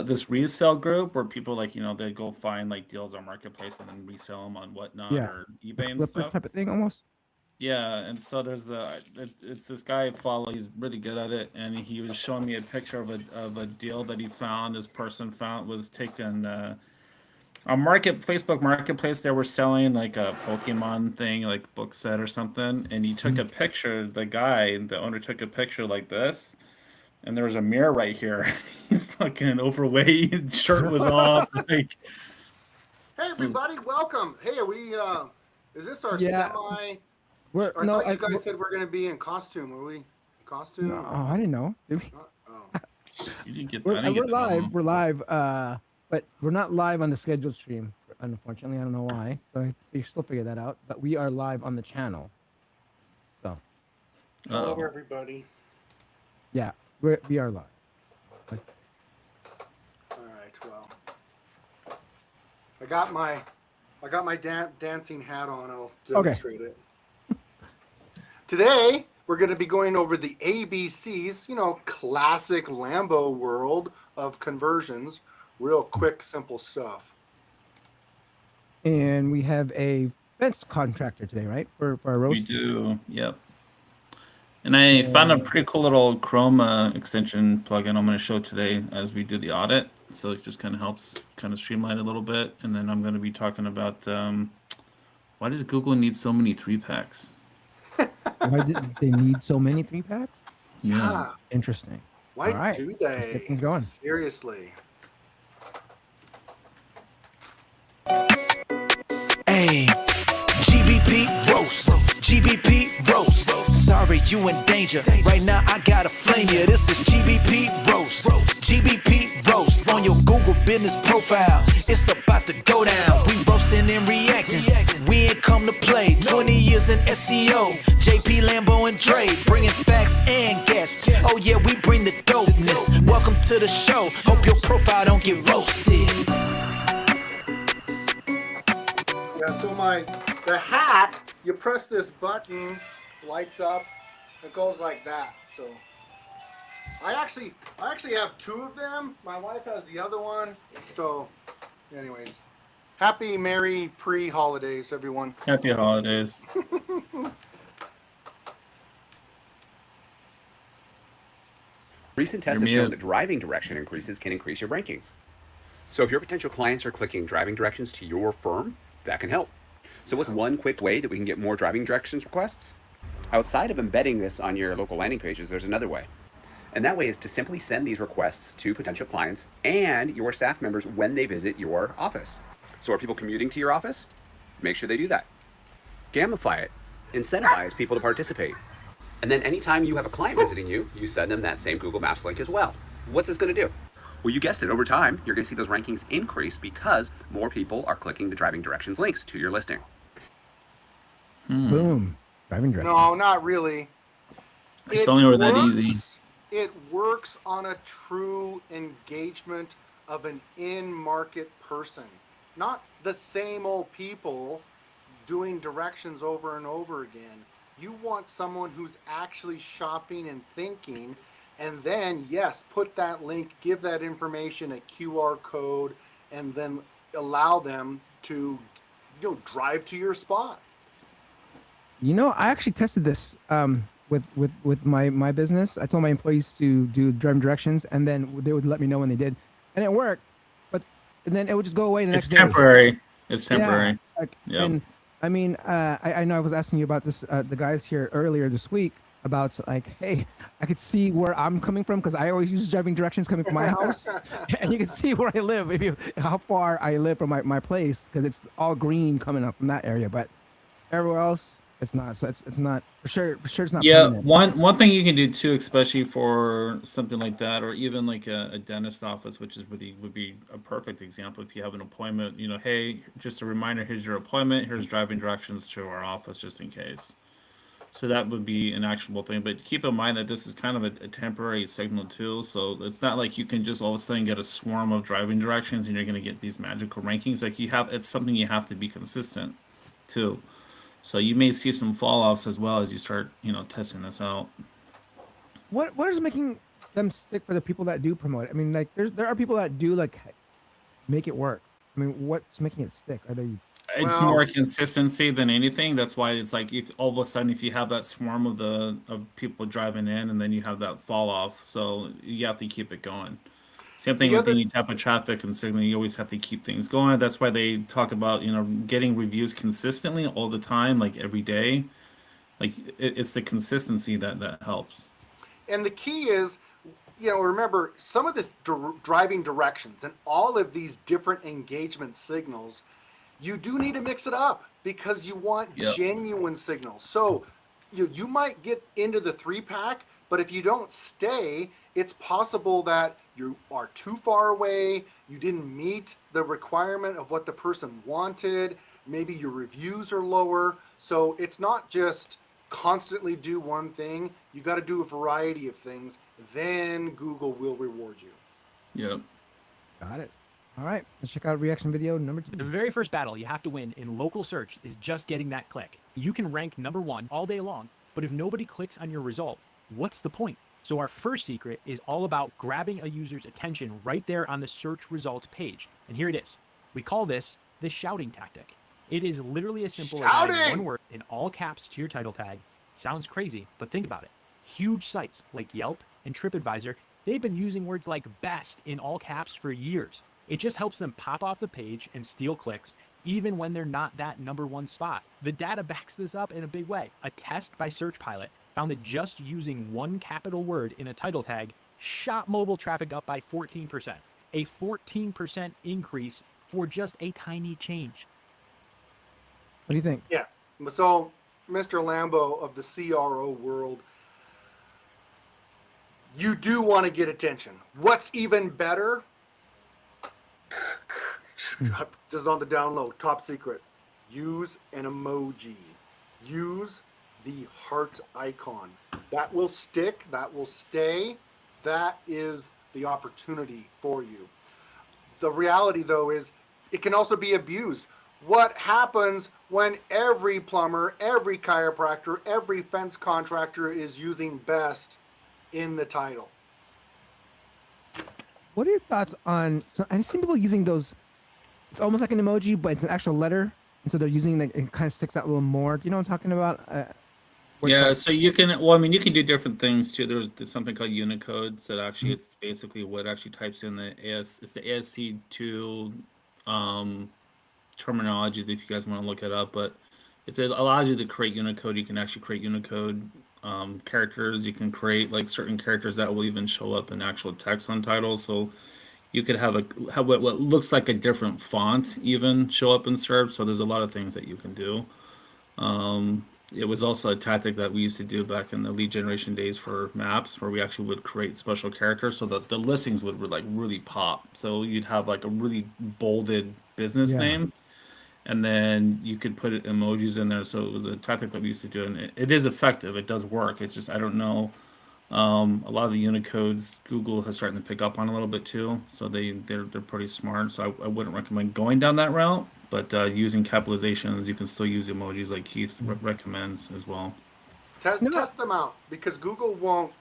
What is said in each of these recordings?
this resale group where people like they go find like deals on marketplace and then resell them on whatnot Yeah, or like eBay and flippers stuff. type of thing almost. Yeah, and so it's this guy I follow. He's really good at it, and he was showing me a picture of a deal that he found. This person found was taken on Facebook Marketplace. They were selling like a Pokemon thing, like book set or something, and he took Mhm. a picture. The owner took a picture like this, and there was a mirror right here. He's fucking overweight. His shirt was off. Like Hey it was. everybody, welcome. Hey, are we is this our Yeah, semi we're I no, thought you guys said we're gonna be in costume. Are we no, costume or I didn't know. Did we? oh. You didn't get. We're I didn't we're get the live. memo. We're live. But we're not live on the scheduled stream. Unfortunately, I don't know why. So we still figure that out. But we are live on the channel. So Hello Oh, everybody. yeah, we are live. Like, Alright, well. I got my dancing hat on, I'll demonstrate it. Today we're going to be going over the ABCs, classic Lambo world of conversions. Real quick, simple stuff. and we have a fence contractor today, right? For our we roast. do. Yep. And I found a pretty cool little Chrome extension plugin I'm going to show today as we do the audit. So it just kind of helps kind of streamline it a little bit. And then I'm going to be talking about why does Google need so many 3-packs? Why did they need so many 3-packs? Yeah. Yeah. Interesting. Why All right, do let's get they? things going. Seriously. Hey, GBP roast, GBP roast. Sorry, you in danger. Right now, I gotta flame you. This is GBP roast, GBP roast. On your Google business profile, it's about to go down. We roasting and reacting. We ain't come to play. 20 years in SEO, JP Lambo and Dre, bringing facts and guests. Oh yeah, we bring the dopeness. Welcome to the show. Hope your profile don't get roasted. Yeah, so the hat, you press this button, lights up, it goes like that. So I actually have two of them. My wife has the other one. So anyways, happy merry pre-holidays everyone. Happy holidays. Recent tests You're have shown mute. that driving direction increases can increase your rankings. So if your potential clients are clicking driving directions to your firm, that can help. So what's one quick way that we can get more driving directions requests? Outside of embedding this on your local landing pages, there's another way. And that way is to simply send these requests to potential clients and your staff members when they visit your office. So are people commuting to your office? Make sure they do that. Gamify it. Incentivize people to participate. And then anytime you have a client visiting you, you send them that same Google Maps link as well. What's this going to do? Well, you guessed it. Over time, you're going to see those rankings increase because more people are clicking the driving directions links to your listing. Boom. Driving directions. No, not really. If only it were that easy. It works on a true engagement of an in-market person, not the same old people doing directions over and over again. You want someone who's actually shopping and thinking, and then, yes, put that link, give that information, a QR code, and then allow them to drive to your spot. I actually tested this with my business. I told my employees to do driving directions, and then they would let me know when they did, and it worked. And then it would just go away the next It's day. temporary. It's temporary. Yeah, Yep. and I mean, I know I was asking you about this, the guys here earlier this week about hey, I could see where I'm coming from because I always use driving directions coming from my house, and you can see where I live, how far I live from my place because it's all green coming up from that area, but everywhere else it's not. So it's not for sure. For sure, it's not. Yeah, permanent. one thing you can do too, especially for something like that, or even like a dentist office, which would be a perfect example. If you have an appointment, hey, just a reminder, here's your appointment, here's driving directions to our office, just in case. So that would be an actionable thing. But keep in mind that this is kind of a temporary signal too. So it's not like you can just all of a sudden get a swarm of driving directions and you're going to get these magical rankings. Like it's something you have to be consistent too. So you may see some fall offs as well as you start, testing this out. What is making them stick for the people that do promote it? I mean, like there are people that do like make it work. I mean, what's making it stick? Are they It's Well- more consistency than anything. That's why it's like if all of a sudden if you have that swarm of people driving in and then you have that fall off, so you have to keep it going. Same thing The with other- any type of traffic and signaling. You always have to keep things going. That's why they talk about getting reviews consistently all the time, like every day. Like it's the consistency that helps. And the key is, remember some of this driving directions and all of these different engagement signals, you do need to mix it up because you want Yep. genuine signals. So you might get into the 3-pack, but if you don't stay, it's possible that you are too far away, you didn't meet the requirement of what the person wanted, maybe your reviews are lower. So it's not just constantly do one thing, you got to do a variety of things, then Google will reward you. Yep. got it? All right, let's check out reaction video number The 2. very first battle you have to win in local search is just getting that click. You can rank #1 all day long, but if nobody clicks on your result, what's the point? So our first secret is all about grabbing a user's attention right there on the search results page. And here it is. We call this the shouting tactic. It is literally as simple as adding Shouting! one word in all caps to your title tag. Sounds crazy, but think about it. Huge sites like Yelp and TripAdvisor, they've been using words like best in all caps for years. It just helps them pop off the page and steal clicks, even when they're not that #1 spot. The data backs this up in a big way. A test by Search Pilot found that just using one capital word in a title tag shot mobile traffic up by 14%. A 14% increase for just a tiny change. What do you think? Yeah. So, Mr. Lambo of the CRO world, you do want to get attention. What's even better? Just on the down low, top secret. Use an emoji. Use the heart icon. That will stick. That will stay. That is the opportunity for you. The reality, though, is it can also be abused. What happens when every plumber, every chiropractor, every fence contractor is using best in the title? What are your thoughts on? So I've seen people using those. It's almost like an emoji, but it's an actual letter, and so they're using like it kind of sticks out a little more. Do you know what I'm talking about? What Yeah, type- so you can, well, I mean, you can do different things too. There's something called Unicode, so actually it's basically what actually types in it's the ASC2 terminology if you guys want to look it up, but it allows you to create Unicode. You can actually create Unicode characters. You can create like certain characters that will even show up in actual text on titles. So you could have what looks like a different font even show up in SERP. So there's a lot of things that you can do. It was also a tactic that we used to do back in the lead generation days for maps, where we actually would create special characters so that the listings would like really pop. So you'd have like a really bolded business Yeah. name, and then you could put emojis in there. So it was a tactic that we used to do, and it is effective. It does work. It's just I don't know. A lot of the Unicodes Google has starting to pick up on a little bit too, so they're pretty smart. So I wouldn't recommend going down that route, but using capitalizations, you can still use emojis like Keith recommends as well. Test them out, because Google won't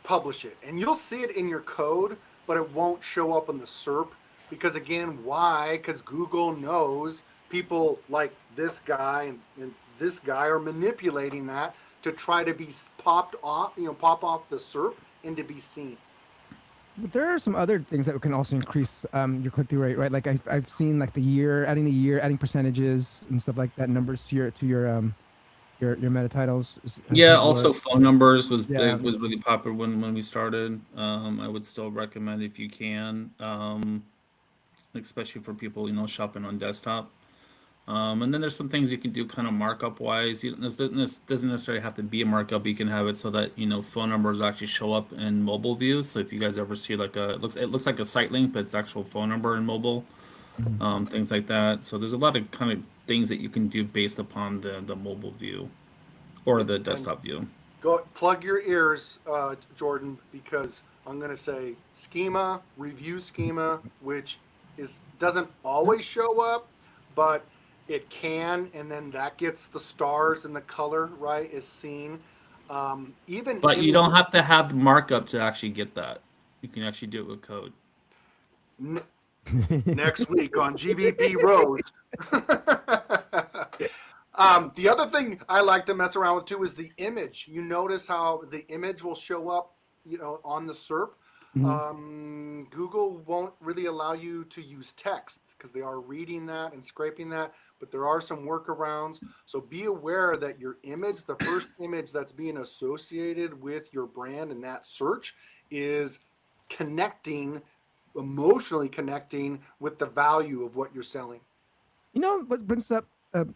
publish it, and you'll see it in your code, but it won't show up in the SERP. Because again, why? Because Google knows people like this guy and this guy are manipulating that to try to be pop off the SERP and to be seen. But there are some other things that can also increase your click-through rate, right? Like I've seen like the year, adding percentages and stuff like that, numbers to your meta titles. Yeah, also phone numbers was Yeah. big, was really popular when we started. I would still recommend if you can, especially for people shopping on desktop. And then there's some things you can do kind of markup wise. This doesn't necessarily have to be a markup. You can have it so that phone numbers actually show up in mobile view. So if you guys ever see like it looks like a site link, but it's actual phone number in mobile, things like that. So there's a lot of kind of things that you can do based upon the mobile view or the desktop view. Go plug your ears, Jordan, because I'm going to say schema, review schema, which doesn't always show up, but it can, and then that gets the stars and the color, right, is seen. Even But you don't images- have to have the markup to actually get that. You can actually do it with code. next week on GBP Roast. The other thing I like to mess around with too is the image. You notice how the image will show up, on the SERP. Google won't really allow you to use text because they are reading that and scraping that, but there are some workarounds. So be aware that your image, the first image that's being associated with your brand in that search, is emotionally connecting with the value of what you're selling. You know what brings up? I'm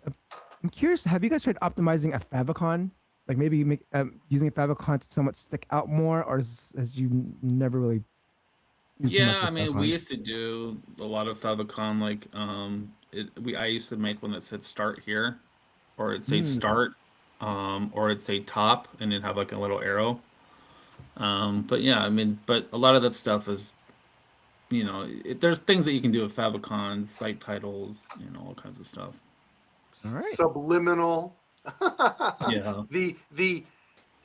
curious. Have you guys tried optimizing a favicon? Like maybe you make using a favicon to somewhat stick out more, or has you never really? Do too much Yeah, I with mean, we favicons? used to do a lot of favicon. Like, I used to make one that said "start here," or it'd say Mm. "start," or it'd say "top," and it'd have like a little arrow. But yeah, I mean, but a lot of that stuff is, there's things that you can do with favicon, site titles, all kinds of stuff. All right. Subliminal. Yeah. The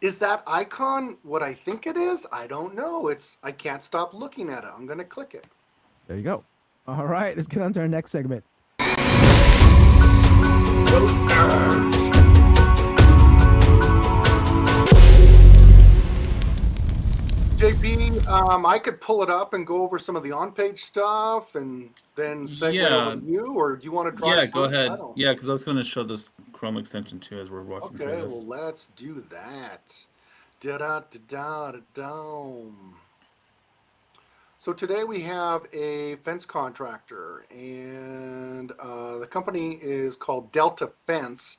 is that icon what I think it is? I don't know. I can't stop looking at it. I'm gonna click it. There you go. All right. Let's get on to our next segment. JP, I could pull it up and go over some of the on-page stuff and then segue over to you, or do you want to try Yeah, it go first? I ahead. don't- Yeah, because I was going to show this Chrome extension too as we're walking through Okay, this. well, let's do that. Da-da-da-da-da-dum. So today we have a fence contractor, and the company is called Delta Fence,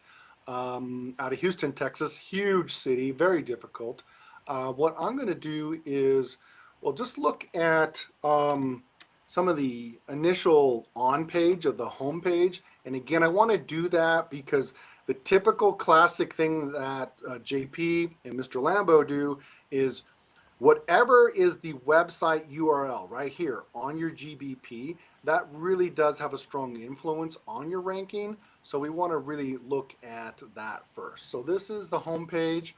out of Houston, Texas. Huge city, very difficult. What I'm going to do is, well, just look at some of the initial on page of the home page. And again, I want to do that because the typical classic thing that JP and Mr. Lambo do is whatever is the website URL right here on your GBP, that really does have a strong influence on your ranking. So we want to really look at that first. So this is the home page.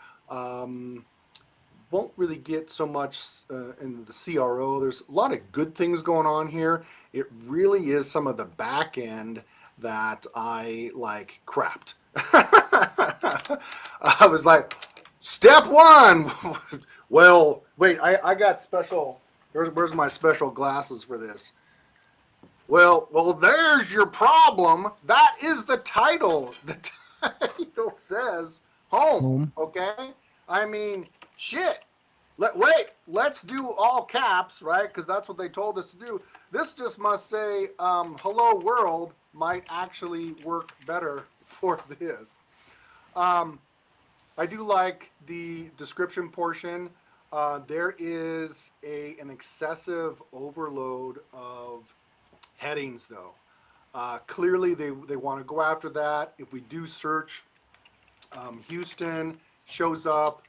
Won't really get so much in the CRO. There's a lot of good things going on here. It really is some of the back end that I like crapped. I was like, step one. Well, wait, I got special. Where's my special glasses for this? Well, there's your problem. That is the title. The title says home. Okay. I mean, shit. Let's do all caps, right? Because that's what they told us to do. This just must say, hello world might actually work better for this. I do like the description portion. There is an excessive overload of headings, though. Clearly, they want to go after that. If we do search, Houston shows up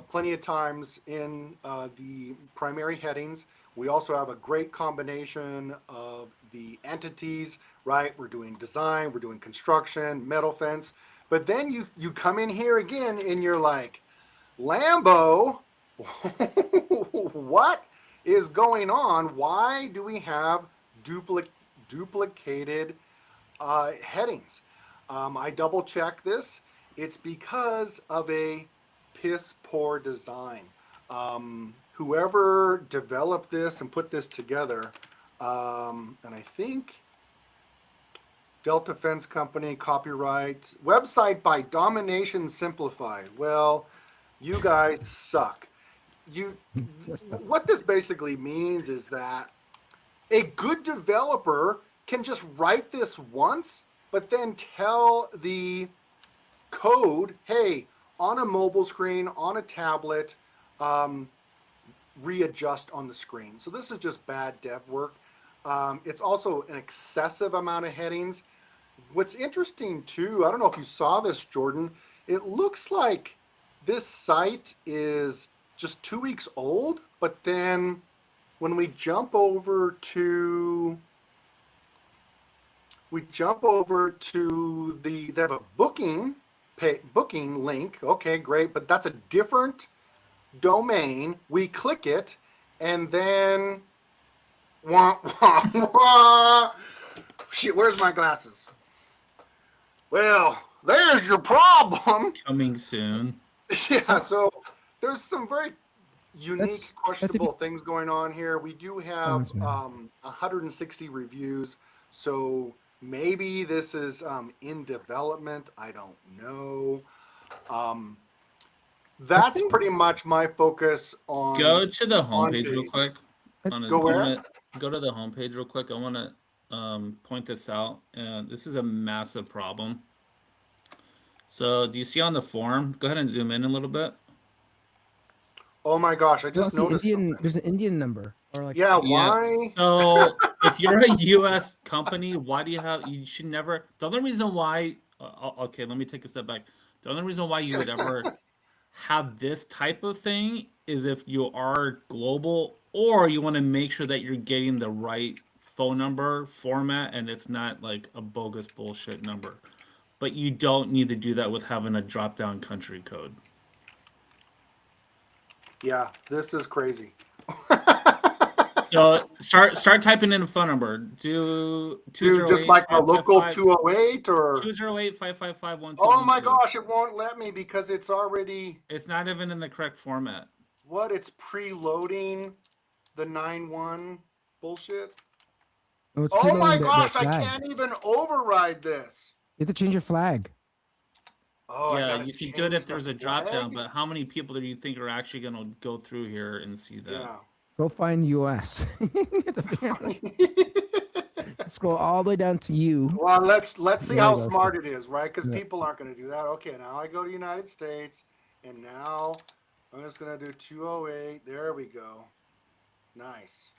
plenty of times in the primary headings. We also have a great combination of the entities, right? We're doing design, we're doing construction, metal fence. But then you come in here again and you're like, Lambo, what is going on? Why do we have duplicated headings? I double checked this. It's because of a piss poor design. Whoever developed this and put this together, and I think Delta Fence Company, copyright, website by Domination Simplified. Well, you guys suck. What this basically means is that a good developer can just write this once, but then tell the code, hey, on a mobile screen, on a tablet, readjust on the screen. So this is just bad dev work. It's also an excessive amount of headings. What's interesting too, I don't know if you saw this, Jordan, it looks like this site is just 2 weeks old, but then when we jump over to they have a booking booking link. Okay, great, but that's a different domain. We click it, and then wah, wah, wah. Shit, where's my glasses? Well, there's your problem. Coming soon. Yeah, so there's some very unique, That's if questionable you- things going on here. We do have that's right. 160 reviews, so maybe this is in development. I don't know. That's pretty much my focus on. Go to the on homepage real page. quick. Go where? Go to the homepage real quick. I want to point this out. And this is a massive problem. So do you see on the form? Go ahead and zoom in a little bit. Oh my gosh, I just Well, noticed something. there's an Indian number or like Yeah, Yeah. why? So if you're a U.S. company, why do you have? You should never. The only reason why. Okay, let me take a step back. The only reason why you would ever have this type of thing is if you are global, or you want to make sure that you're getting the right phone number format and it's not like a bogus bullshit number. But you don't need to do that with having a drop down country code. Yeah, this is crazy. So start typing in a phone number. Do Dude, just like a local 208 or 208-555-1212. oh my gosh, it won't let me because it's already It's not even in the correct format. what? It's preloading the 9-1 bullshit. oh, it's Oh my preloading the gosh, I flag. can't even override this. You have to change your flag. Oh, I Yeah, gotta you can change do it if the there's a drop down, flag? but how many people do you think are actually going to go through here and see that? Yeah. Go find US. You have to figure out- Scroll all the way down to you. Well, let's see There how you go. smart it is, right? Because Yeah. people aren't going to do that. Okay, now I go to United States, and now I'm just going to do 208. There we go. Nice.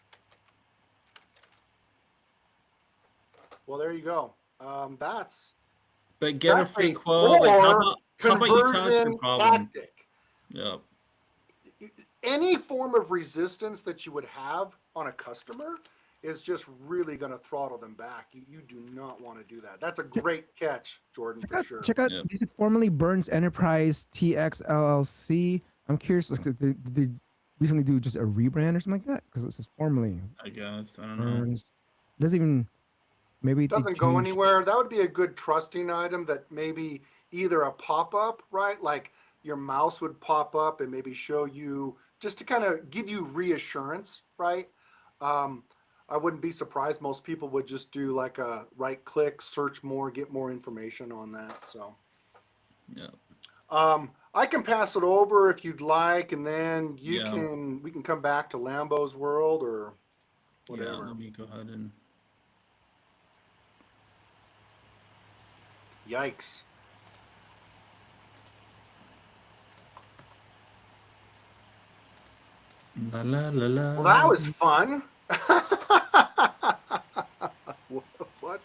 Well, there you go. That's But get a that's free a quote. Like, core how about you tell us your conversion problem? tactic. Yep. Any form of resistance that you would have on a customer is just really going to throttle them back. You do not want to do that. That's a great catch, Jordan, for sure. Check out. Yep. This is formerly Burns Enterprise TX LLC. I'm curious. Like, did they recently do just a rebrand or something like that? Because it says formerly I guess. I don't know. Burns. Doesn't even. Maybe It doesn't go anywhere. That would be a good trusting item that maybe either a pop-up, right? Like your mouse would pop up and maybe show you just to kind of give you reassurance, right? I wouldn't be surprised. Most people would just do like a right click, search more, get more information on that. So Yeah. I can pass it over if you'd like, and then Yeah. we can come back to Lambo's world or Yeah. whatever. Let me go ahead and. Yikes. La la la la. Well, that was fun. What?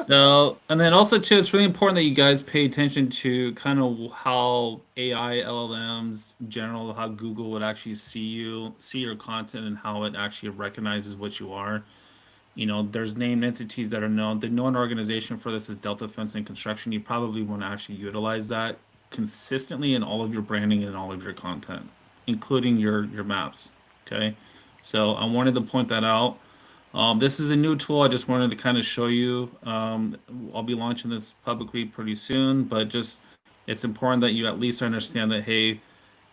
So, and then also too, it's really important that you guys pay attention to kind of how AI, LLMs, in general, how Google would actually see your content, and how it actually recognizes what you are. You know, there's named entities that are known. The known organization for this is Delta Fence and Construction. You probably want to actually utilize that consistently in all of your branding and all of your content, including your maps. Okay, so I wanted to point that out. This is a new tool. I just wanted to kind of show you. I'll be launching this publicly pretty soon, but just it's important that you at least understand that, hey,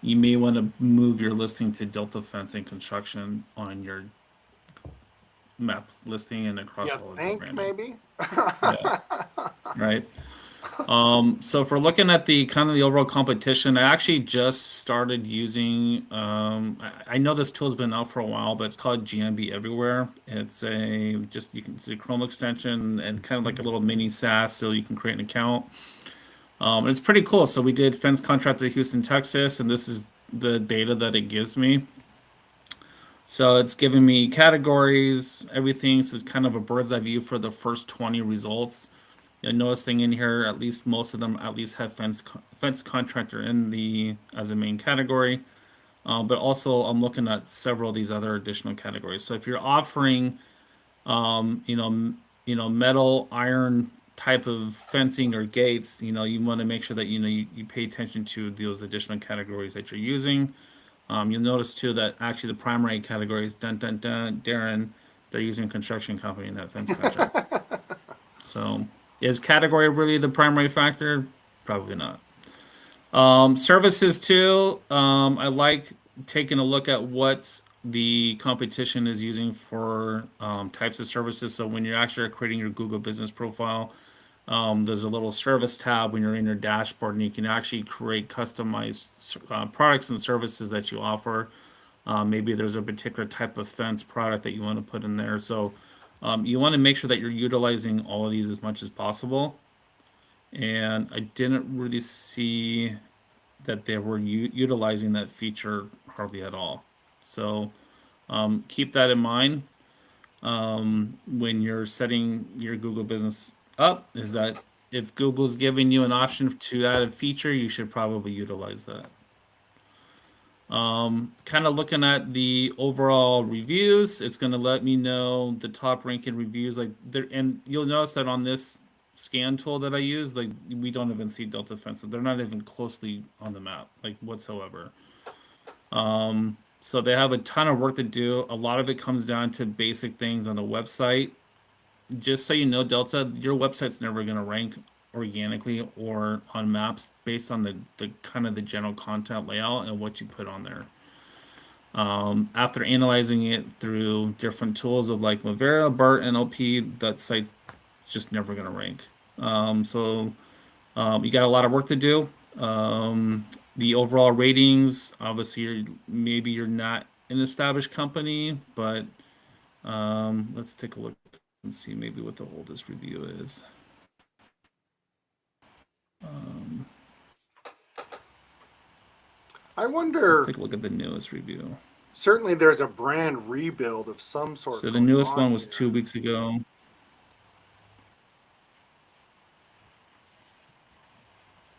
you may want to move your listing to Delta Fence and Construction on your map listing and across You all of your think branding. maybe? Yeah. Right. So if we're looking at the kind of the overall competition, I actually just started using. I know this tool's been out for a while, but it's called GMB Everywhere. It's it's a Chrome extension and kind of like a little mini SaaS, so you can create an account. And it's pretty cool. So we did fence contractor Houston, Texas, and this is the data that it gives me. So it's giving me categories, everything. So it's kind of a bird's eye view for the first 20 results. You'll notice thing in here, at least most of them at least have fence contractor as a main category. But also I'm looking at several of these other additional categories. So if you're offering, metal, iron, type of fencing or gates, you want to make sure that you pay attention to those additional categories that you're using. You'll notice too that actually the primary category is dun dun dun Darren. They're using construction company in that fence contract. So is category really the primary factor? Probably not. Services too. I like taking a look at what the competition is using for types of services. So when you're actually creating your Google business profile, there's a little service tab when you're in your dashboard, and you can actually create customized products and services that you offer. Maybe there's a particular type of fence product that you want to put in there. So you want to make sure that you're utilizing all of these as much as possible. And I didn't really see that they were utilizing that feature hardly at all. So keep that in mind when you're setting your Google business up, is that if Google's giving you an option to add a feature, you should probably utilize that. Kind of looking at the overall reviews, it's going to let me know the top ranking reviews like there, and you'll notice that on this scan tool that I use, like we don't even see Delta Fence. They're not even closely on the map, like whatsoever. So they have a ton of work to do. A lot of it comes down to basic things on the website. Just so you know, Delta, your website's never going to rank organically or on maps based on the kind of the general content layout and what you put on there. After analyzing it through different tools of like Mavera, BART, NLP, that site's just never going to rank. So you got a lot of work to do. The overall ratings, obviously, maybe you're not an established company, but let's take a look and see maybe what the oldest review is. I wonder. Let's take a look at the newest review. Certainly, there's a brand rebuild of some sort. So the newest one was 2 weeks ago.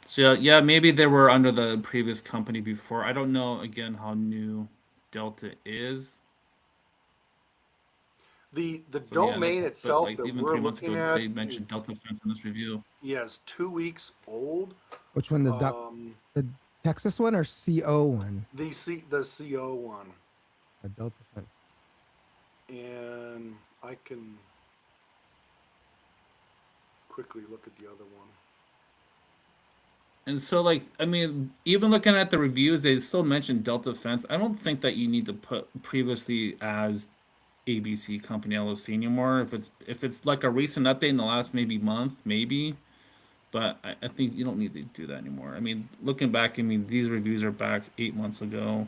So yeah, maybe they were under the previous company before. I don't know again how new Delta is. The So, domain but, itself like, that even we're 3 months looking ago, at they mentioned is, Delta Fence in this review. yes, 2 weeks old. Which one? The Texas one or CO one? The CO one, A Delta Fence. and I can quickly look at the other one. And so, like, I mean, even looking at the reviews, they still mention Delta Fence. I don't think that you need to put previously as ABC Company LLC anymore. If it's like a recent update in the last maybe month, maybe. But I think you don't need to do that anymore. I mean, looking back, I mean, these reviews are back 8 months ago.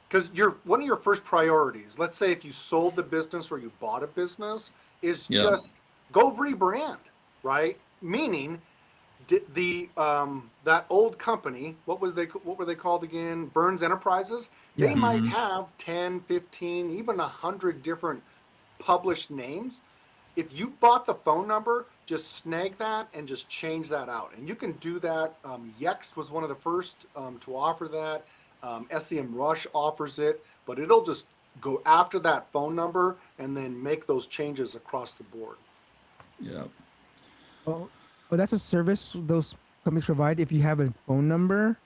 Because one of your first priorities, let's say if you sold the business or you bought a business, is Yeah. just go rebrand, right? Meaning, that old company, what were they called again? Burns Enterprises. They Yeah. might have 10, 15, even 100 different published names. If you bought the phone number, just snag that and just change that out. And you can do that. Yext was one of the first to offer that. SEM Rush offers it, but it'll just go after that phone number and then make those changes across the board. Yeah. Oh, that's a service those companies provide. If you have a phone number,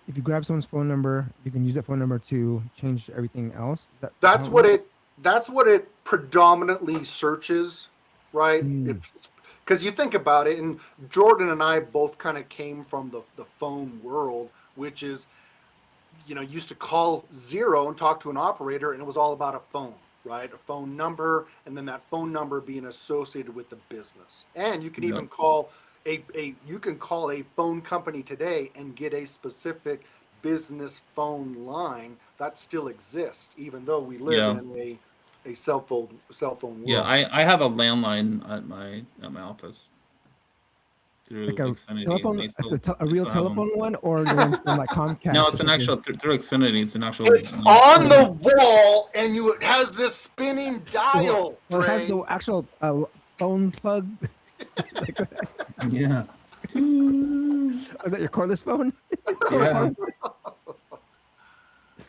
if you grab someone's phone number, you can use that phone number to change everything else. That's what it predominantly searches, right? Because you think about it, and Jordan and I both kind of came from the phone world, which is, used to call 0 and talk to an operator, and it was all about a phone, right? A phone number, and then that phone number being associated with the business. And you can even call you can call a phone company today and get a specific business phone line that still exists, even though we live in a cell phone world. Yeah, I have a landline at my office through like a Xfinity. telephone, They still- a they real still have them. telephone one, or the one from like Comcast. No, or it's an something? actual through Xfinity. It's an actual. It's on the wall, and it has this spinning dial. Or it has Trey. the actual phone plug. Yeah. Is that your cordless phone? Yeah.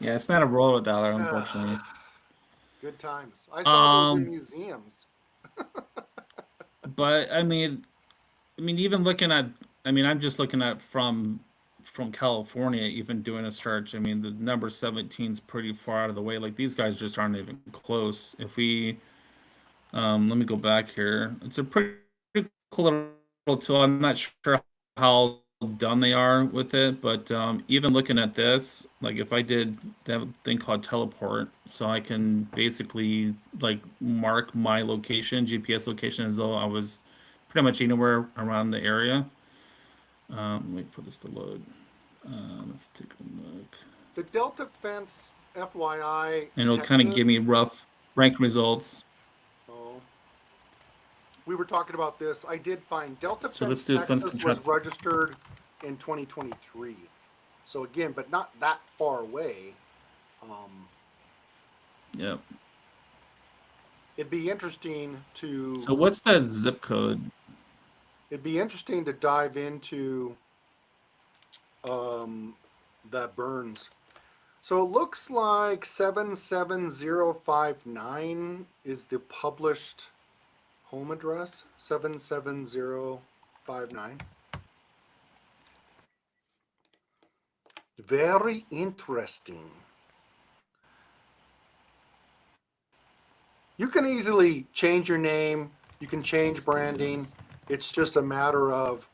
Yeah, it's not a roller dollar, unfortunately. Good times. I saw those in Um, museums. But I mean, even looking at, I'm just looking at from California, even doing a search. I mean, the number 17 is pretty far out of the way. Like these guys just aren't even close. If we, let me go back here. It's a pretty cool little tool. I'm not sure how done they are with it, but even looking at this, like if I did, they have a thing called teleport, so I can basically like mark my location, GPS location, as though I was pretty much anywhere around the area. Wait for this to load. Let's take a look. The Delta Fence, FYI, And it'll kind of give me rough rank results. Oh, we were talking about this. I did find Delta So let's Fence, do fence Texas was contract. registered in 2023. So again, but not that far away. Yep. It'd be interesting to. So what's that zip code? It'd be interesting to dive into that Burns. So it looks like 77059 is the published home address. 77059. Very interesting. You can easily change your name. You can change branding. It's just a matter of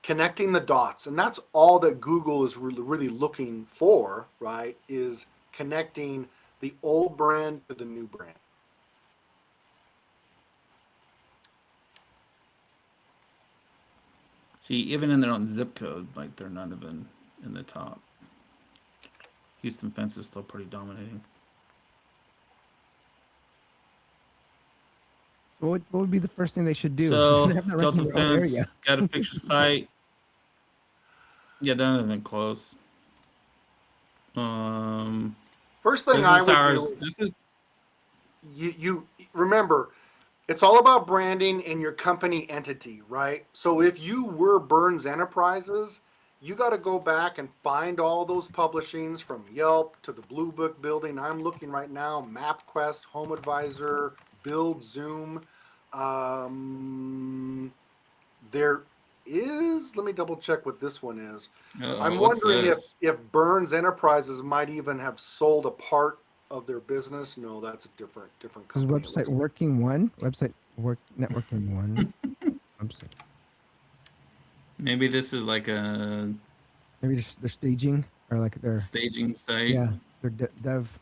connecting the dots, and that's all that Google is really looking for, right? Is connecting the old brand to the new brand. See, even in their own zip code, like they're not even in the top. Houston Fence is still pretty dominating. What would be the first thing they should do? So They have not ranked in Delta their own Fence, area. gotta fix your site. Yeah, they're not even close. First thing I business would hours. do, This is you remember, it's all about branding and your company entity, right? So if you were Burns Enterprises, you got to go back and find all those publishings from Yelp to the Blue Book building. I'm looking right now, MapQuest, Home Advisor, Build Zoom. There is, let me double check what this one is. I'm what's wondering this? if Burns Enterprises might even have sold a part of their business. No, that's a different Is company. it website looks like. working one? Website work networking one. Website. Maybe this is like a Maybe they're staging or like they're staging site. yeah they're dev.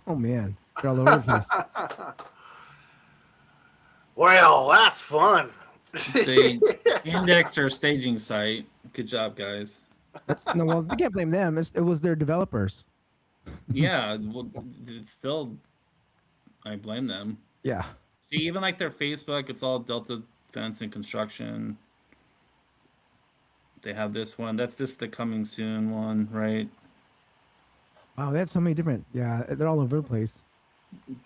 Oh man, they're all over the place. Well, that's fun. They indexed their staging site. Good job, guys. No, well, you can't blame them. It was their developers. Yeah, well, it's still. I blame them. Yeah. See, even like their Facebook, it's all Delta Fence and Construction. They have this one. That's just the coming soon one, right? Wow, they have so many different. Yeah, they're all over the place.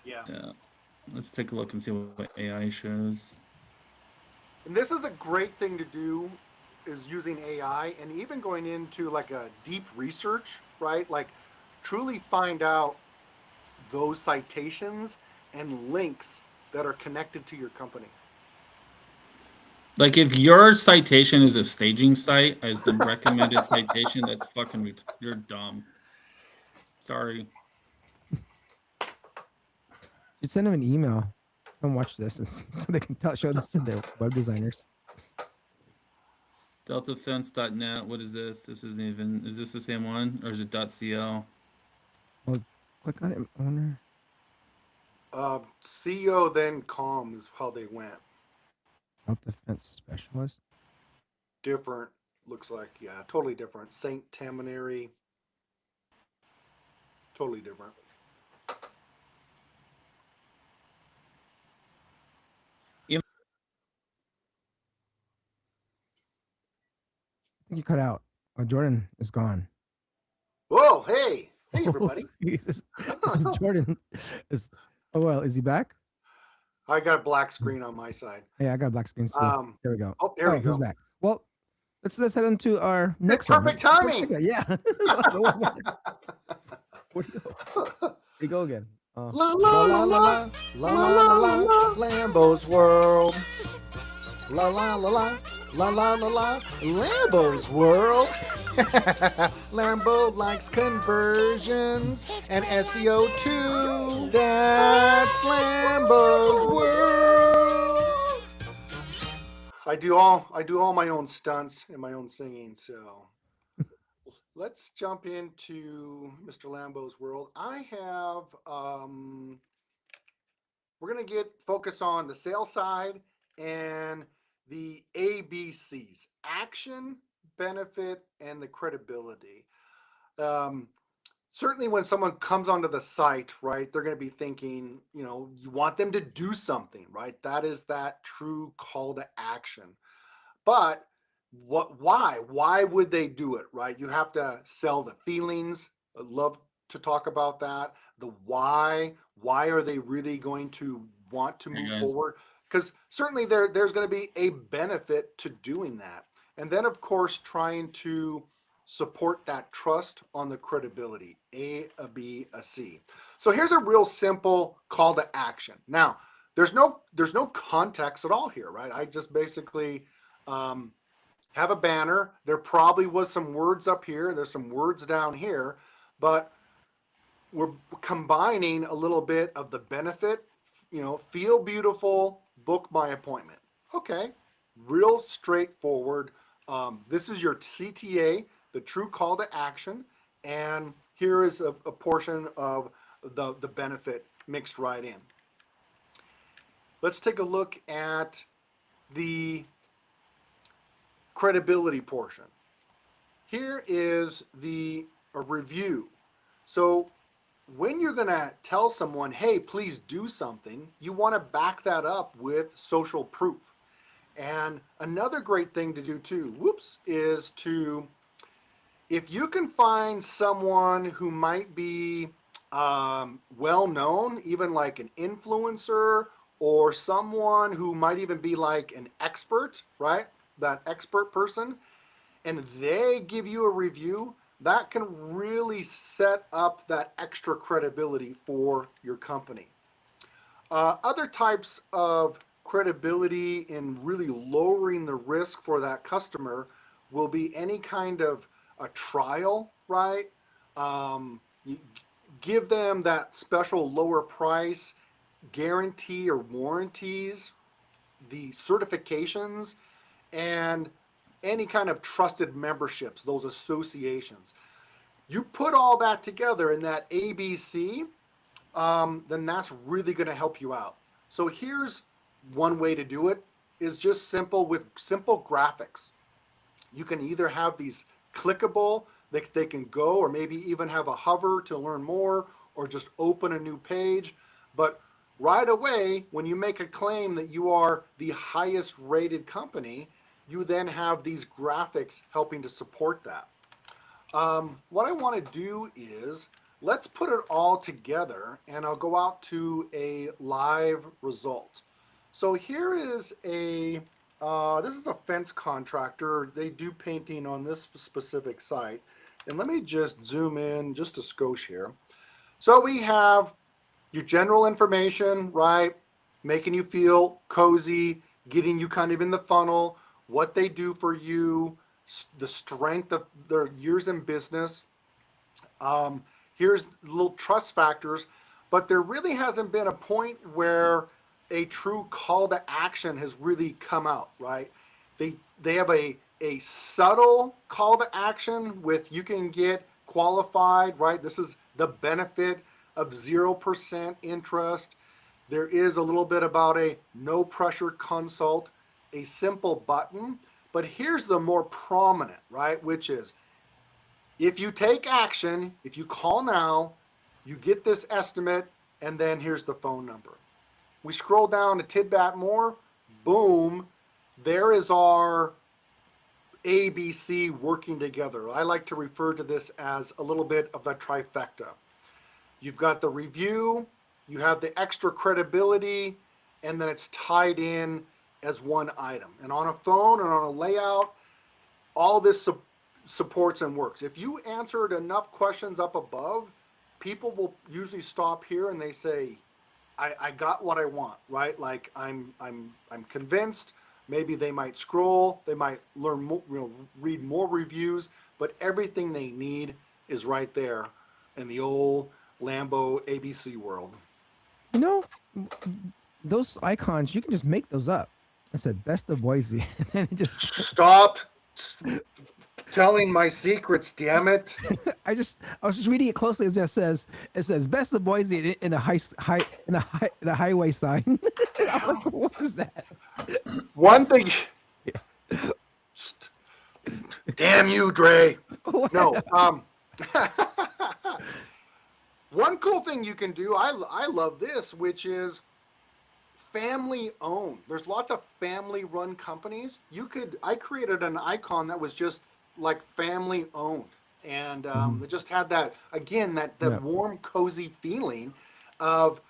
Yeah. Yeah. Let's take a look and see what AI shows. And this is a great thing to do, is using AI and even going into like a deep research, right? Like truly find out those citations and links that are connected to your company. Like if your citation is a staging site as the recommended citation, that's fucking you're dumb. Sorry. You send them an email. Come watch this, so they can show this to their web designers. DeltaFence.net. What is this? This isn't even. Is this the same one, or is it .co? Well, click on it, owner. CEO then com is how they went. Self-defense specialist. Different, looks like, yeah, totally different. Saint Tammany, totally different. I think you cut out. Oh, Jordan is gone. Whoa, hey everybody. this is Jordan. Oh well, is he back? I got a black screen on my side. Yeah, I got a black screen. There we go. Oh, there we go. He's back. Well, let's head into our next. Perfect timing. Yeah. Where do you go again? La la la la la la la la Lambo's World. La la la la la la la la Lambo's World. Lambo likes conversions and SEO too. That's Lambo's World. I do all my own stunts and my own singing. So let's jump into Mr. Lambo's world. I have we're gonna get focus on the sales side and the ABCs: action, benefit, and the credibility. Um, Certainly when someone comes onto the site, right, they're going to be thinking, you want them to do something, right? That is that true call to action. But why would they do it, right? You have to sell the feelings. I'd love to talk about that. The why are they really going to want to Hey move guys. forward? Because certainly there's going to be a benefit to doing that. And then of course trying to support that trust on the credibility. A B, a C. So here's a real simple call to action. Now, there's no context at all here, right? I just basically have a banner. There probably was some words up here. There's some words down here, but we're combining a little bit of the benefit, feel beautiful, book my appointment. Okay, real straightforward. This is your CTA, the true call to action, and here is a portion of the benefit mixed right in. Let's take a look at the credibility portion. Here is a review. So when you're going to tell someone, hey, please do something, you want to back that up with social proof. And another great thing to do too, is to, if you can find someone who might be well known, even like an influencer, or someone who might even be like an expert, right? That expert person, and they give you a review, that can really set up that extra credibility for your company. Other types of credibility in really lowering the risk for that customer will be any kind of a trial, right? You give them that special lower price guarantee or warranties, the certifications, and any kind of trusted memberships, those associations. You put all that together in that ABC, then that's really going to help you out. So here's one way to do it, is just simple with simple graphics. You can either have these clickable, they can go, or maybe even have a hover to learn more, or just open a new page. But right away, when you make a claim that you are the highest rated company, you then have these graphics helping to support that. What I want to do is, let's put it all together, and I'll go out to a live result. So here is this is a fence contractor. They do painting on this specific site. And let me just zoom in just a skosh here. So we have your general information, right? Making you feel cozy, getting you kind of in the funnel, what they do for you, the strength of their years in business. Here's little trust factors, but there really hasn't been a point where a true call to action has really come out, right? They have a subtle call to action with, you can get qualified, right? This is the benefit of 0% interest. There is a little bit about a no pressure consult, a simple button, but here's the more prominent, right? Which is, if you take action, if you call now, you get this estimate, and then here's the phone number. We scroll down a tidbit more, boom, there is our ABC working together. I like to refer to this as a little bit of the trifecta. You've got the review, you have the extra credibility, and then it's tied in as one item. And on a phone and on a layout, all this supports and works. If you answered enough questions up above, people will usually stop here and they say, I got what I want, right? Like I'm convinced. Maybe they might scroll, they might learn more, read more reviews, but everything they need is right there in the old Lambo ABC world. You know, those icons, you can just make those up. I said best of Boise, and it just Stop telling my secrets, damn it. I was just reading it closely. It says best of Boise in a highway sign. I'm like, what is that? One thing. Damn you, Dre. No. One cool thing you can do, I love this, which is family owned. There's lots of family run companies. I created an icon that was just like family owned, and it just had that, again, that warm, cozy feeling of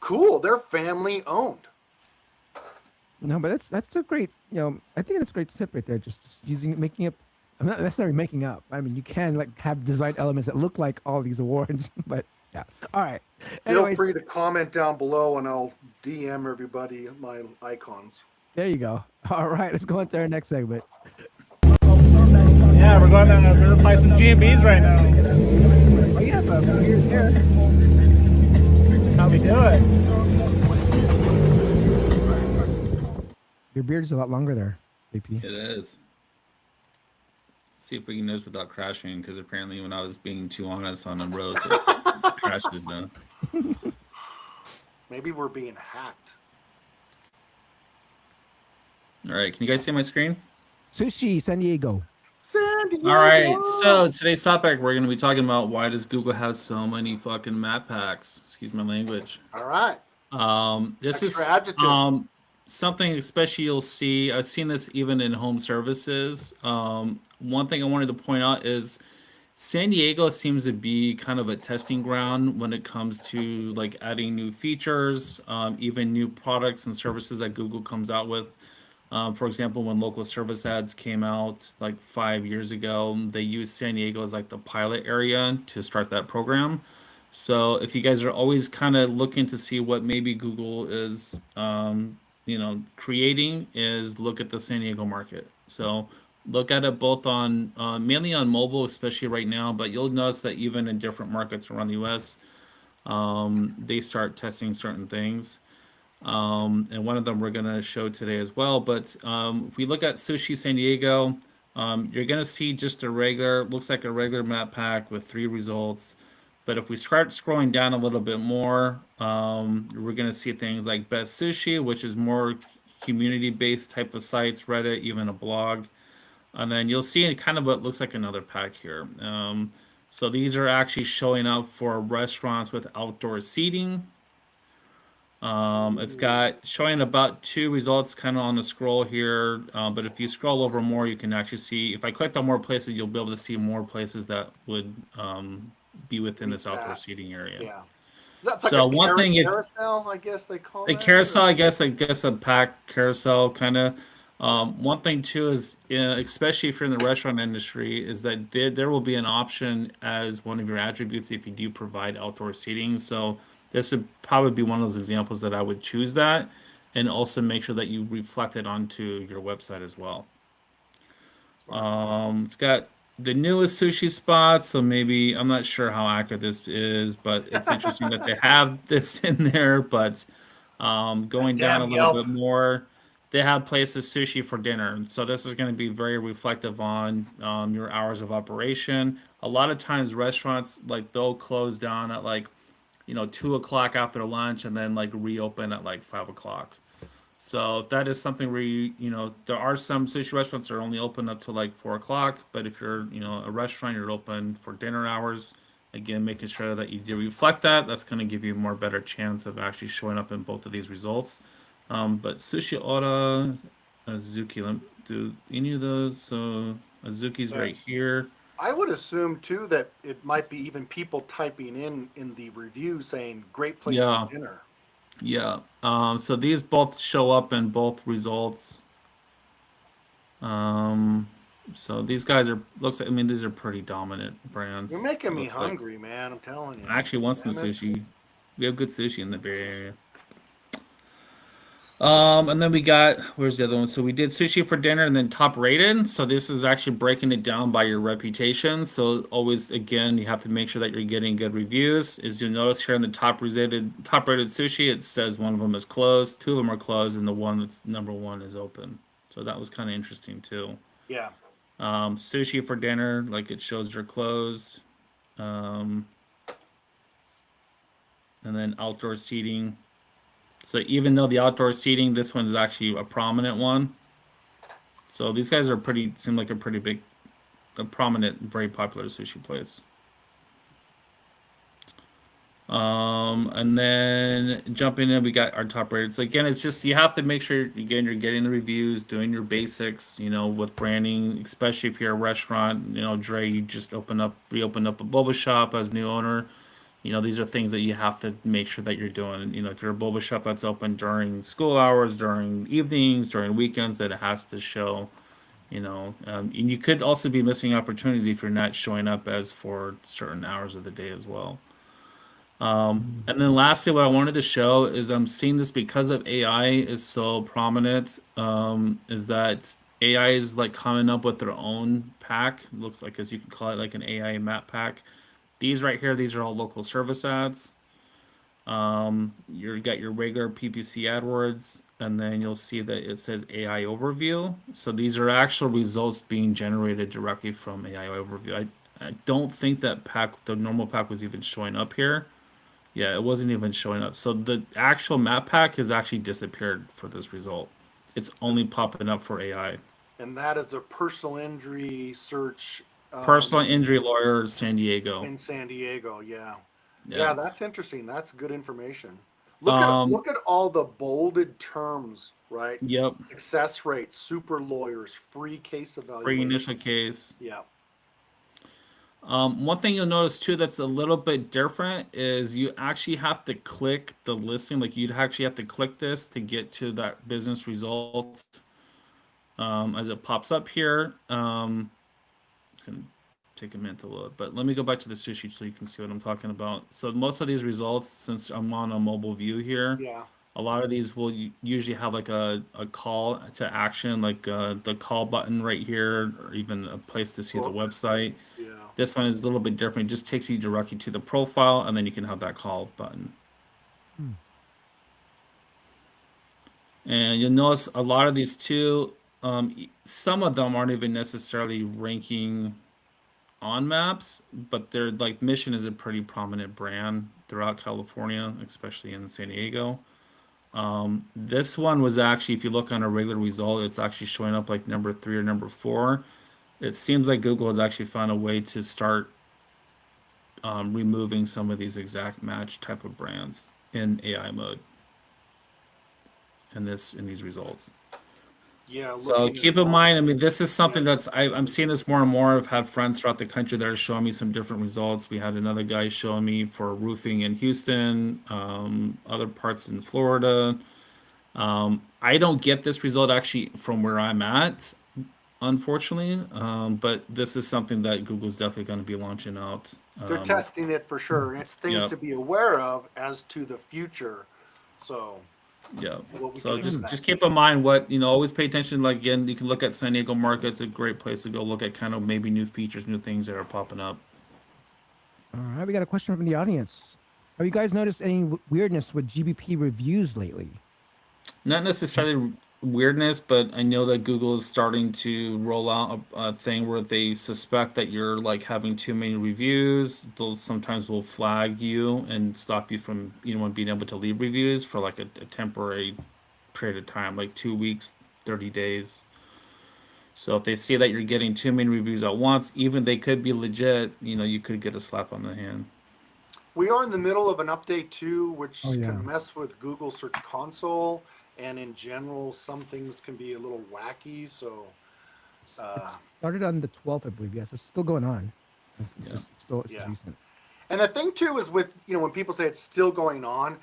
cool, they're family owned. No, but that's a great, I think that's a great tip right there. Just making up. I'm not necessarily making up. I mean, you can like have design elements that look like all these awards, but yeah. All right. Feel free to comment down below, and I'll DM everybody my icons. There you go. All right, let's go into our next segment. Yeah, we're going to play some G&Bs right now. Oh yeah, but we're here. How we do it? Your beard is a lot longer there, JP. It is. See if we can notice without crashing, because apparently when I was being too honest on the rows, it's crashes now. Maybe we're being hacked. All right, can you guys see my screen? Sushi, San Diego. San Diego. All right, so today's topic, we're going to be talking about why does Google have so many fucking map packs? Excuse my language. All right. This Extra is adjective. something especially you'll see. I've seen this even in home services. One thing I wanted to point out is San Diego seems to be kind of a testing ground when it comes to like adding new features, even new products and services that Google comes out with. For example, when local service ads came out like 5 years ago, they used San Diego as like the pilot area to start that program. So if you guys are always kind of looking to see what maybe Google is, creating, is look at the San Diego market. So look at it both on mainly on mobile, especially right now, but you'll notice that even in different markets around the US, they start testing certain things. And one of them we're going to show today as well. But if we look at Sushi San Diego, you're going to see just looks like a regular map pack with 3 results. But if we start scrolling down a little bit more, we're going to see things like Best Sushi, which is more community-based type of sites, Reddit, even a blog. And then you'll see kind of what looks like another pack here. So these are actually showing up for restaurants with outdoor seating. It's got showing about 2 results kind of on the scroll here. But if you scroll over more, you can actually see, if I clicked on more places, you'll be able to see more places that would be within this outdoor seating area. Yeah. That's like So a one thing, carousel, I guess they call a it. carousel, I guess a pack carousel kind of. One thing too is, especially if you're in the restaurant industry, is that there will be an option as one of your attributes if you do provide outdoor seating. So this would probably be one of those examples that I would choose that, and also make sure that you reflect it onto your website as well. It's got the newest sushi spots, so maybe I'm not sure how accurate this is, but it's interesting that they have this in there. But going down a little bit more, they have places sushi for dinner. So this is going to be very reflective on your hours of operation. A lot of times restaurants, like, they'll close down at like 2 o'clock after lunch and then like reopen at like 5 o'clock. So if that is something where there are some sushi restaurants that are only open up to like 4 o'clock, but if you're a restaurant, you're open for dinner hours. Again, making sure that you do reflect that. That's going to give you a more better chance of actually showing up in both of these results. But Sushi Ora, Azuki, do any of those? So Azuki's right here. I would assume too that it might be even people typing in the review saying great place for dinner. Yeah. So these both show up in both results. So these guys are I mean, these are pretty dominant brands. You're making me looks like. hungry, man. I'm telling you. I actually want some Damn it. sushi. We have good sushi in the Bay Area. And then we got, where's the other one? So we did sushi for dinner and then top rated. So this is actually breaking it down by your reputation. So always, again, you have to make sure that you're getting good reviews. As you'll notice here in the top rated sushi, it says one of them is closed, two of them are closed, and the one that's number one is open. So that was kind of interesting too. Yeah. Sushi for dinner, like it shows they're closed. And then outdoor seating. So even though the outdoor seating, this one is actually a prominent one. So these guys seem like a prominent, very popular sushi place. And then jumping in, we got our top rated. So again, it's just you have to make sure again you're getting the reviews, doing your basics, with branding, especially if you're a restaurant. Dre, you just reopened up a boba shop as new owner. These are things that you have to make sure that you're doing. If you're a boba shop that's open during school hours, during evenings, during weekends, that it has to show. And you could also be missing opportunities if you're not showing up as for certain hours of the day as well. And then lastly, what I wanted to show is I'm seeing this because of AI is so prominent, is that AI is like coming up with their own pack. It looks like, as you could call it, like an AI map pack. These right here, these are all local service ads. You got your regular PPC AdWords, and then you'll see that it says AI overview. So these are actual results being generated directly from AI overview. I don't think that the normal pack was even showing up here. Yeah, it wasn't even showing up. So the actual map pack has actually disappeared for this result. It's only popping up for AI. And that is a personal injury search. Personal injury lawyer, San Diego. In San Diego, yeah. Yeah. Yeah, that's interesting. That's good information. Look at all the bolded terms, right? Yep. Success rate, super lawyers, free case evaluation. Free initial case. Yeah. One thing you'll notice too that's a little bit different is you actually have to click the listing. Like you'd actually have to click this to get to that business result. As it pops up here. It's gonna take a minute to load, but let me go back to the sushi so you can see what I'm talking about. So most of these results, since I'm on a mobile view here, Yeah. a lot of these will usually have like a call to action, like the call button right here, or even a place to see the website. Yeah. This one is a little bit different. It just takes you directly to the profile, and then you can have that call button. And you'll notice a lot of these too, some of them aren't even necessarily ranking on maps, but they're like Mission is a pretty prominent brand throughout California, especially in San Diego. This one was actually, if you look on a regular result, it's actually showing up like number 3 or number 4. It seems like Google has actually found a way to start removing some of these exact match type of brands in AI mode in these results. Yeah. So keep in mind, I mean, this is something that's I'm seeing this more and more. I've had friends throughout the country that are showing me some different results. We had another guy showing me for roofing in Houston, other parts in Florida. I don't get this result actually from where I'm at, unfortunately. But this is something that Google's definitely going to be launching out. They're testing it for sure. And it's things Yep. to be aware of as to the future. So Yeah. what we So can just expect. keep in mind what, always pay attention. Like again, you can look at San Diego market. It's a great place to go look at kind of maybe new features, new things that are popping up. All right, we got a question from the audience. Have you guys noticed any weirdness with GBP reviews lately? Not necessarily weirdness, but I know that Google is starting to roll out a thing where they suspect that you're like having too many reviews. They'll sometimes will flag you and stop you from being able to leave reviews for like a temporary period of time, like 2 weeks, 30 days. So if they see that you're getting too many reviews at once, even they could be legit, you could get a slap on the hand. We are in the middle of an update too, which Oh, yeah. can mess with Google Search Console. And in general, some things can be a little wacky. So, Started on the 12th, I believe. Yes, it's still going on. Yeah. It's still Yeah. recent. and the thing too is with, when people say it's still going on,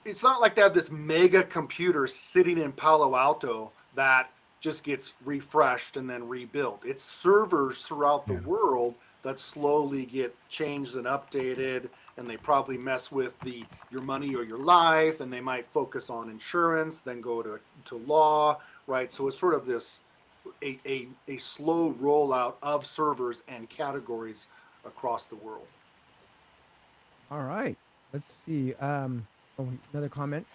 it's not like they have this mega computer sitting in Palo Alto that just gets refreshed and then rebuilt. It's servers throughout the world that slowly get changed and updated, and they probably mess with your money or your life, and they might focus on insurance, then go to law, right? So it's sort of this a slow rollout of servers and categories across the world. All right. Let's see. Another comment.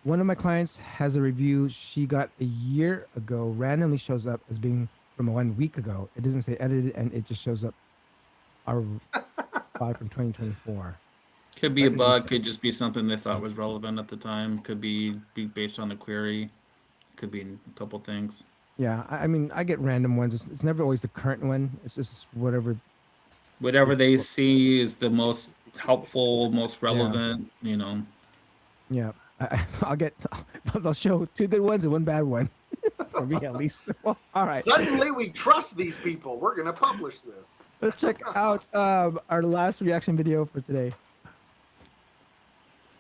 One of my clients has a review she got a year ago, randomly shows up as being from 1 week ago. It doesn't say edited, and it just shows up our file from 2024. Could be a bug. Could just be something they thought was relevant at the time. Could be based on the query. Could be a couple things. Yeah, I mean, I get random ones. It's never always the current one. It's just whatever they see is the most helpful, most relevant. Yeah, I'll show 2 good ones and 1 bad one. For me, at least. Well, all right. Suddenly, we trust these people. We're going to publish this. Let's check out our last reaction video for today.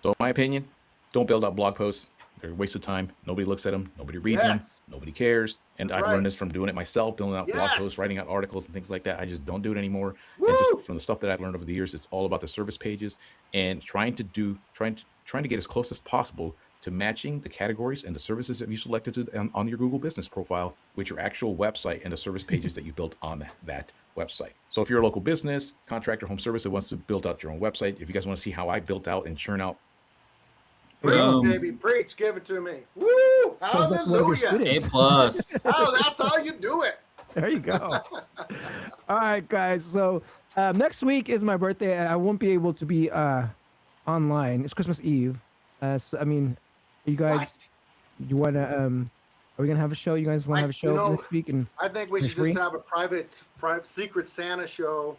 So in my opinion, don't build out blog posts. They're a waste of time. Nobody looks at them. Nobody reads them. Nobody cares. And I've learned this from doing it myself, building out blog posts, writing out articles and things like that. I just don't do it anymore. And just from the stuff that I've learned over the years, it's all about the service pages and trying to get as close as possible to matching the categories and the services that you selected on your Google business profile with your actual website and the service pages that you built on that website. So if you're a local business, contractor, home service that wants to build out your own website, if you guys want to see how I built out and churn out. Preach, baby, preach, give it to me. Woo! Hallelujah. A+. Oh, that's how you do it. There you go. All right, guys. So next week is my birthday, and I won't be able to be online. It's Christmas Eve. So I mean, you guys, you wanna are we gonna have a show? You guys want to have a show this week? And I think we should just have a private secret Santa show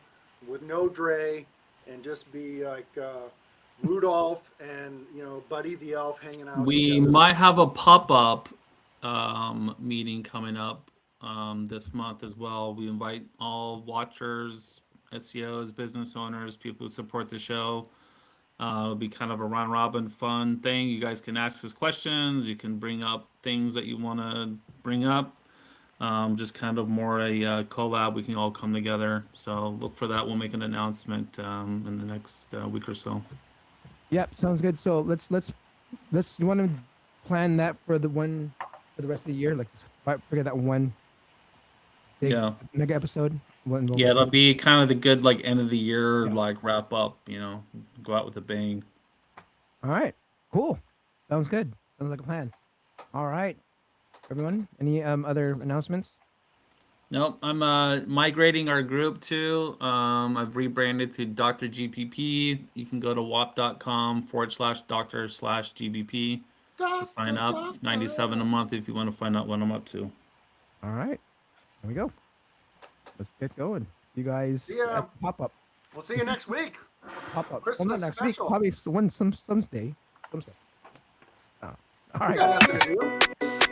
with no Dre, and just be like Rudolph and Buddy the Elf hanging out. We together. might have a pop-up meeting coming up this month as well. We invite all watchers, SEOs, business owners, people who support the show. It'll be kind of a round robin fun thing. You guys can ask us questions. You can bring up things that you want to bring up. Just kind of more a collab. We can all come together. So look for that. We'll make an announcement in the next week or so. Yep, sounds good. So let's you want to plan that for the rest of the year? Like, forget that one big mega episode. It'll be kind of the good end of the year wrap up. Go out with a bang. All right, cool. Sounds good. Sounds like a plan. All right, everyone. Any other announcements? Nope, I'm migrating our group to. I've rebranded to Dr. GPP. You can go to wap.com/Dr/GBP to sign up. It's $97 a month if you want to find out what I'm up to. All right, there we go. Let's get going. You guys pop up. We'll see you next week. Pop up. Christmas not next special. week. Probably some day. All right.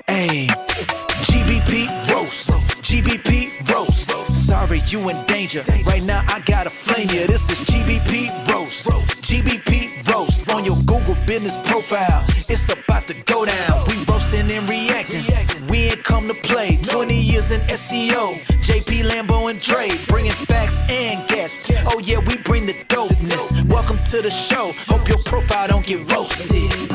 Hey, GBP roast, GBP roast. Sorry, you in danger. Right now, I gotta flame you. This is GBP roast, GBP roast. On your Google business profile, it's about to go down. We roasting and reacting. We ain't come to play. 20 years in SEO. JP, Lambo, and Dre, bringing facts and guests. Oh yeah, we bring the dopeness. Welcome to the show. Hope your profile don't get roasted.